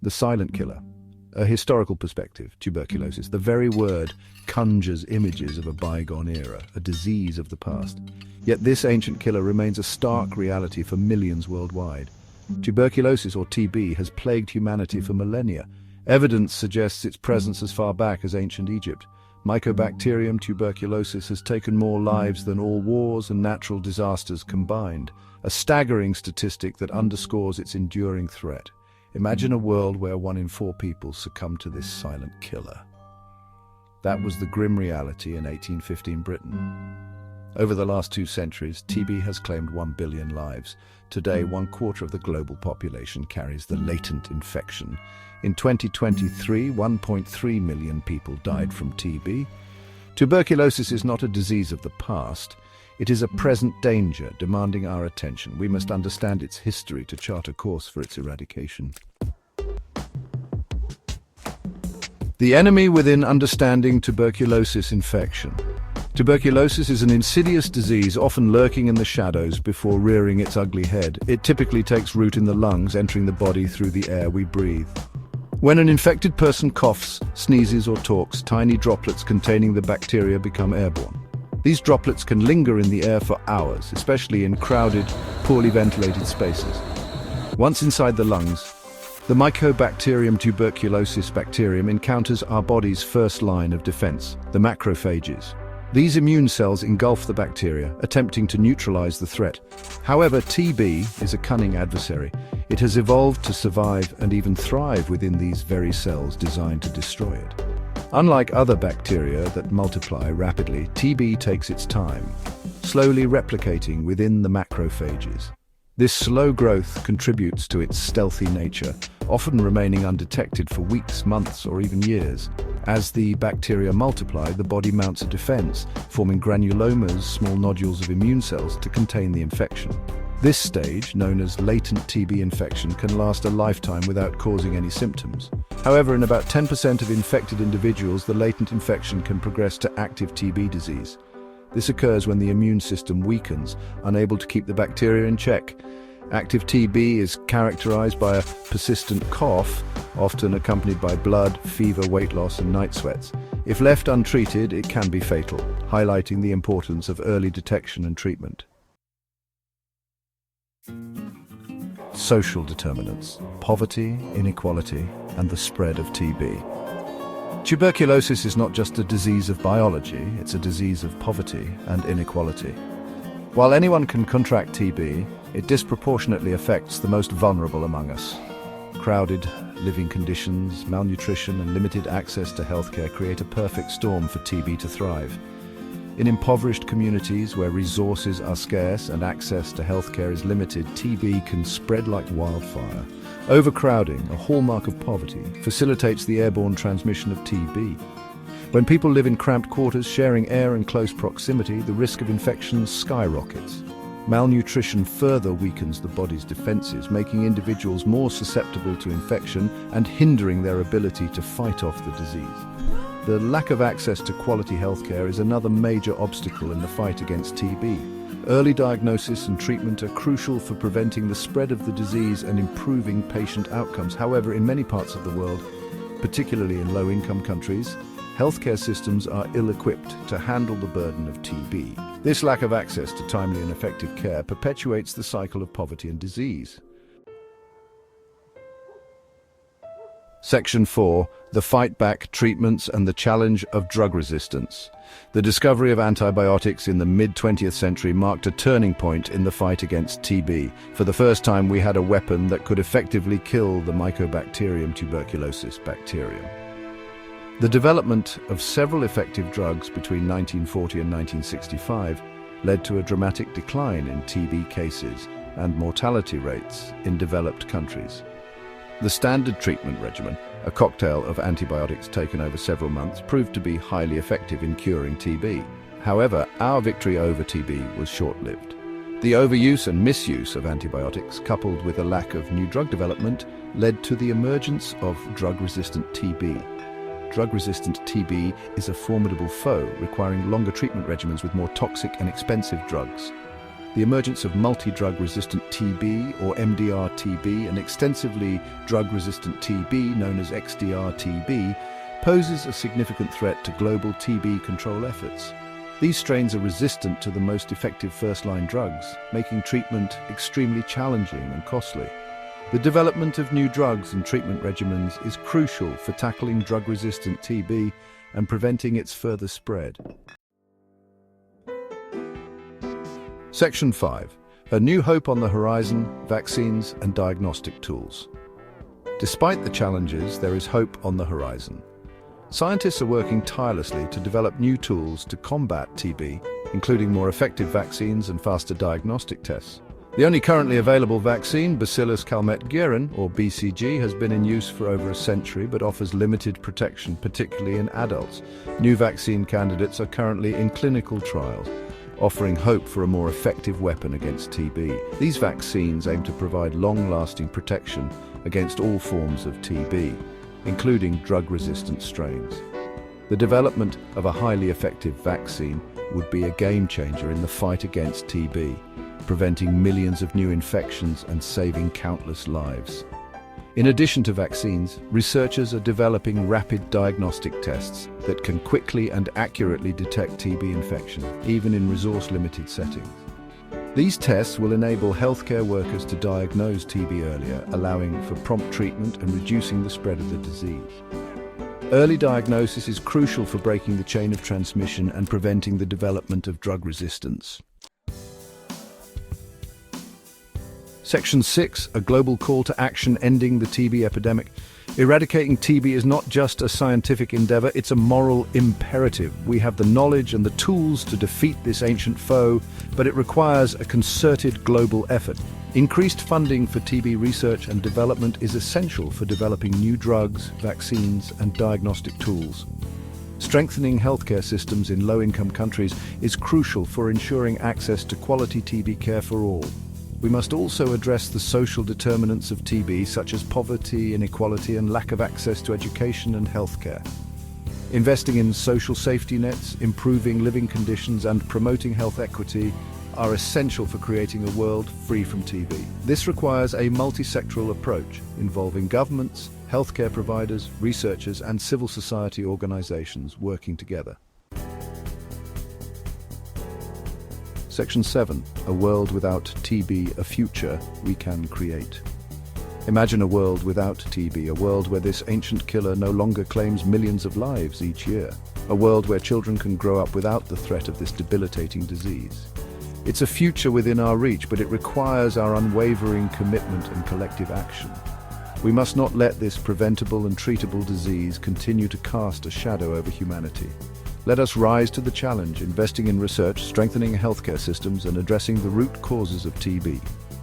The silent killer. A historical perspective, tuberculosis. The very word conjures images of a bygone era, a disease of the past. Yet this ancient killer remains a stark reality for millions worldwide. Tuberculosis, or TB, has plagued humanity for millennia. Evidence suggests its presence as far back as ancient Egypt. Mycobacterium tuberculosis has taken more lives than all wars and natural disasters combined, a staggering statistic that underscores its enduring threat. Imagine a world where 1 in 4 people succumb to this silent killer. That was the grim reality in 1815 Britain. Over the last 2 centuries, TB has claimed 1 billion lives. Today, 1/4 of the global population carries the latent infection. In 2023, 1.3 million people died from TB. Tuberculosis is not a disease of the past. It is a present danger demanding our attention. We must understand its history to chart a course for its eradication. The enemy within understanding tuberculosis infection. Tuberculosis is an insidious disease often lurking in the shadows before rearing its ugly head. It typically takes root in the lungs, entering the body through the air we breathe. When an infected person coughs, sneezes, or talks, tiny droplets containing the bacteria become airborne. These droplets can linger in the air for hours, especially in crowded, poorly ventilated spaces. Once inside the lungs, the Mycobacterium tuberculosis bacterium encounters our body's first line of defense, the macrophages. These immune cells engulf the bacteria, attempting to neutralize the threat. However, TB is a cunning adversary. It has evolved to survive and even thrive within these very cells designed to destroy it. Unlike other bacteria that multiply rapidly, TB takes its time, slowly replicating within the macrophages. This slow growth contributes to its stealthy nature, often remaining undetected for weeks, months, or even years. As the bacteria multiply, the body mounts a defense, forming granulomas, small nodules of immune cells, to contain the infection. This stage, known as latent TB infection, can last a lifetime without causing any symptoms. However, in about 10% of infected individuals, the latent infection can progress to active TB disease. This occurs when the immune system weakens, unable to keep the bacteria in check. Active TB is characterized by a persistent cough, often accompanied by blood, fever, weight loss, and night sweats. If left untreated, it can be fatal, highlighting the importance of early detection and treatment. Social determinants: poverty, inequality, and the spread of TB. Tuberculosis is not just a disease of biology, it's a disease of poverty and inequality. While anyone can contract TB, it disproportionately affects the most vulnerable among us. Crowded living conditions, malnutrition, and limited access to healthcare create a perfect storm for TB to thrive. In impoverished communities where resources are scarce and access to healthcare is limited, TB can spread like wildfire. Overcrowding, a hallmark of poverty, facilitates the airborne transmission of TB. When people live in cramped quarters, sharing air and close proximity, the risk of infection skyrockets. Malnutrition further weakens the body's defenses, making individuals more susceptible to infection and hindering their ability to fight off the disease. The lack of access to quality healthcare is another major obstacle in the fight against TB. Early diagnosis and treatment are crucial for preventing the spread of the disease and improving patient outcomes. However, in many parts of the world, particularly in low-income countries, healthcare systems are ill-equipped to handle the burden of TB. This lack of access to timely and effective care perpetuates the cycle of poverty and disease. Section 4. The Fight Back, Treatments and the Challenge of Drug Resistance. The discovery of antibiotics in the mid-20th century marked a turning point in the fight against TB. For the first time, we had a weapon that could effectively kill the Mycobacterium tuberculosis bacterium. The development of several effective drugs between 1940 and 1965 led to a dramatic decline in TB cases and mortality rates in developed countries. The standard treatment regimen, a cocktail of antibiotics taken over several months, proved to be highly effective in curing TB. However, our victory over TB was short-lived. The overuse and misuse of antibiotics, coupled with a lack of new drug development, led to the emergence of drug-resistant TB. Drug-resistant TB is a formidable foe, requiring longer treatment regimens with more toxic and expensive drugs. The emergence of multi-drug-resistant TB, or MDR-TB, and extensively drug-resistant TB, known as XDR-TB, poses a significant threat to global TB control efforts. These strains are resistant to the most effective first-line drugs, making treatment extremely challenging and costly. The development of new drugs and treatment regimens is crucial for tackling drug-resistant TB and preventing its further spread. Section 5. A new hope on the horizon, vaccines and diagnostic tools. Despite the challenges, there is hope on the horizon. Scientists are working tirelessly to develop new tools to combat TB, including more effective vaccines and faster diagnostic tests. The only currently available vaccine, Bacillus calmette-guerin, or BCG, has been in use for over a century but offers limited protection, particularly in adults. New vaccine candidates are currently in clinical trials, offering hope for a more effective weapon against TB. These vaccines aim to provide long-lasting protection against all forms of TB, including drug-resistant strains. The development of a highly effective vaccine would be a game-changer in the fight against TB, preventing millions of new infections and saving countless lives. In addition to vaccines, researchers are developing rapid diagnostic tests that can quickly and accurately detect TB infection, even in resource-limited settings. These tests will enable healthcare workers to diagnose TB earlier, allowing for prompt treatment and reducing the spread of the disease. Early diagnosis is crucial for breaking the chain of transmission and preventing the development of drug resistance. Section 6, a global call to action ending the TB epidemic. Eradicating TB is not just a scientific endeavor, it's a moral imperative. We have the knowledge and the tools to defeat this ancient foe, but it requires a concerted global effort. Increased funding for TB research and development is essential for developing new drugs, vaccines, and diagnostic tools. Strengthening healthcare systems in low-income countries is crucial for ensuring access to quality TB care for all. We must also address the social determinants of TB, such as poverty, inequality, and lack of access to education and healthcare. Investing in social safety nets, improving living conditions, and promoting health equity are essential for creating a world free from TB. This requires a multi-sectoral approach involving governments, healthcare providers, researchers, and civil society organizations working together. Section 7. A world without TB, a future we can create. Imagine a world without TB, a world where this ancient killer no longer claims millions of lives each year. A world where children can grow up without the threat of this debilitating disease. It's a future within our reach, but it requires our unwavering commitment and collective action. We must not let this preventable and treatable disease continue to cast a shadow over humanity. Let us rise to the challenge, investing in research, strengthening healthcare systems, and addressing the root causes of TB.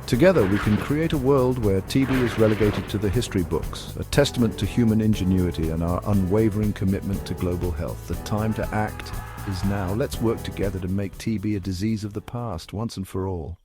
Together, we can create a world where TB is relegated to the history books, a testament to human ingenuity and our unwavering commitment to global health. The time to act is now. Let's work together to make TB a disease of the past, once and for all.